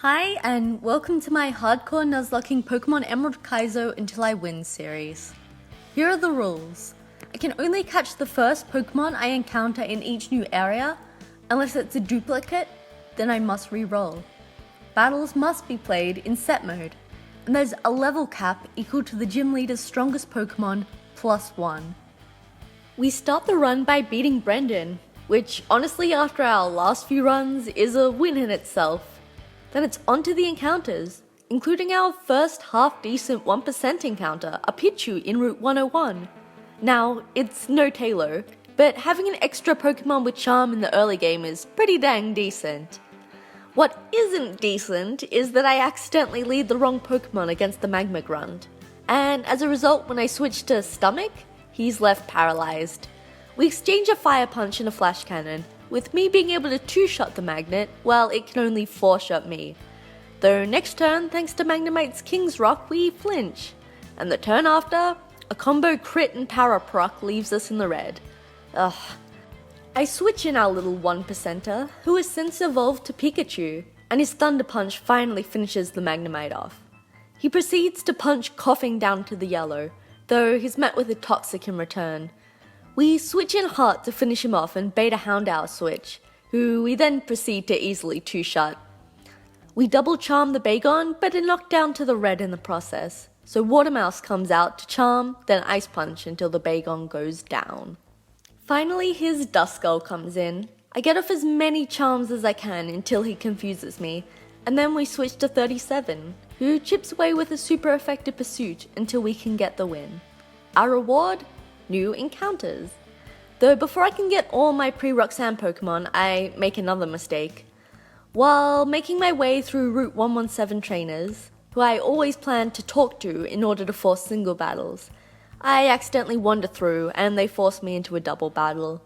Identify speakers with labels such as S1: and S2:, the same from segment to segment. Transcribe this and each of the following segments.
S1: Hi, and welcome to my Hardcore Nuzlocking Pokemon Emerald Kaizo Until I Win series. Here are the rules. I can only catch the first Pokemon I encounter in each new area. Unless it's a duplicate, then I must re-roll. Battles must be played in set mode, and there's a level cap equal to the gym leader's strongest Pokemon +1. We start the run by beating Brendan, which honestly after our last few runs is a win in itself. Then it's on to the encounters, including our first half-decent 1% encounter, a Pichu in Route 101. Now, it's no Tailo, but having an extra Pokemon with Charm in the early game is pretty dang decent. What isn't decent is that I accidentally lead the wrong Pokemon against the Magma Grunt, and as a result when I switch to Stomach, he's left paralyzed. We exchange a Fire Punch and a Flash Cannon, with me being able to 2-shot the Magnet, while it can only 4-shot me. Though next turn, thanks to Magnemite's King's Rock, we flinch. And the turn after, a combo crit and Power Proc leaves us in the red. Ugh. I switch in our little 1%er, who has since evolved to Pikachu, and his Thunder Punch finally finishes the Magnemite off. He proceeds to punch Coughing down to the yellow, though he's met with a Toxic in return. We switch in Heart to finish him off and Beta Hound our switch, who we then proceed to easily 2-shot. We double charm the Bagon, but are knocked down to the red in the process, so Watermouse comes out to charm, then Ice Punch until the Bagon goes down. Finally his Duskull comes in. I get off as many charms as I can until he confuses me, and then we switch to 37, who chips away with a super effective pursuit until we can get the win. Our reward? New encounters. Though before I can get all my pre-Roxanne Pokemon, I make another mistake. While making my way through Route 117 trainers, who I always planned to talk to in order to force single battles, I accidentally wander through and they force me into a double battle.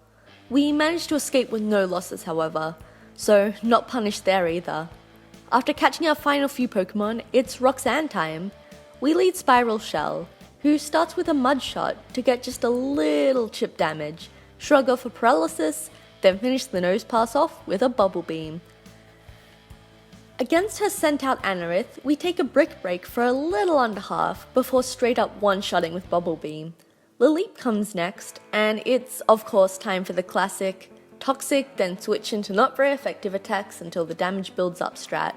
S1: We managed to escape with no losses however, so not punished there either. After catching our final few Pokemon, it's Roxanne time. We lead Spiral Shell, who starts with a Mud Shot to get just a little chip damage, shrug off a paralysis, then finish the nose pass off with a Bubble Beam. Against her sent out Anorith, we take a Brick Break for a little under half before straight up one-shotting with Bubble Beam. Laleep comes next, and it's of course time for the classic Toxic, then switch into not very effective attacks until the damage builds up strat.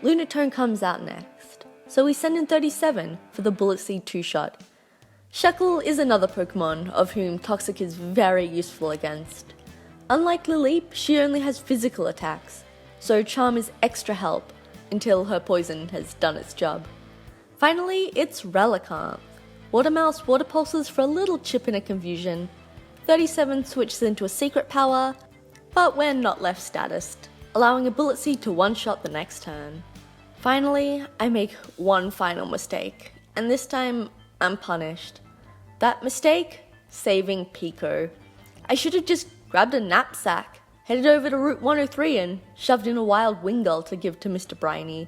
S1: Lunatone comes out next, so we send in 37 for the Bullet Seed 2-shot. Shuckle is another Pokemon of whom Toxic is very useful against. Unlike Laleep, she only has physical attacks, so Charm is extra help until her poison has done its job. Finally, it's Relicanth. Watermouse Water Pulses for a little chip and a confusion. 37 switches into a Secret Power, but we're not left statused, allowing a Bullet Seed to one-shot the next turn. Finally, I make one final mistake, and this time I'm punished. That mistake? Saving Pico. I should have just grabbed a knapsack, headed over to Route 103 and shoved in a wild Wingull to give to Mr. Briny.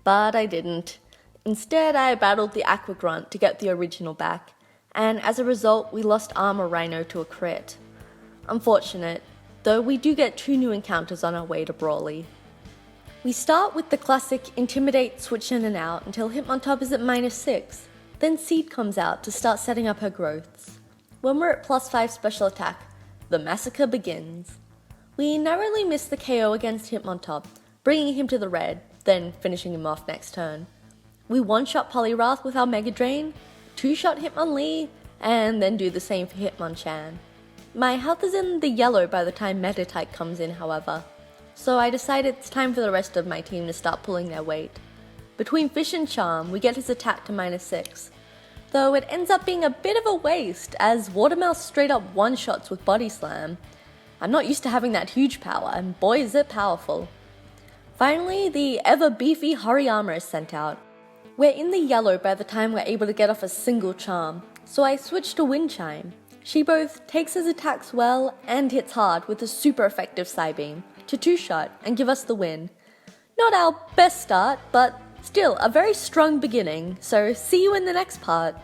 S1: But I didn't. Instead, I battled the Aqua Grunt to get the original back, and as a result, we lost Armor Rhino to a crit. Unfortunate, though we do get 2 new encounters on our way to Brawly. We start with the classic Intimidate, switch in and out until Hitmontop is at -6, then Seed comes out to start setting up her growths. When we're at +5 special attack, the massacre begins. We narrowly miss the KO against Hitmontop, bringing him to the red, then finishing him off next turn. We one-shot Poliwrath with our Mega Drain, 2-shot Hitmonlee, and then do the same for Hitmonchan. My health is in the yellow by the time Meditite comes in however, so I decide it's time for the rest of my team to start pulling their weight. Between Fish and Charm, we get his attack to -6, though it ends up being a bit of a waste as Watermouse straight up one-shots with Body Slam. I'm not used to having that huge power, and boy is it powerful. Finally, the ever beefy Hariyama is sent out. We're in the yellow by the time we're able to get off a single charm, so I switch to Wind Chime. She both takes his attacks well and hits hard with a super effective Psybeam to 2-shot and give us the win. Not our best start, but still a very strong beginning, so see you in the next part.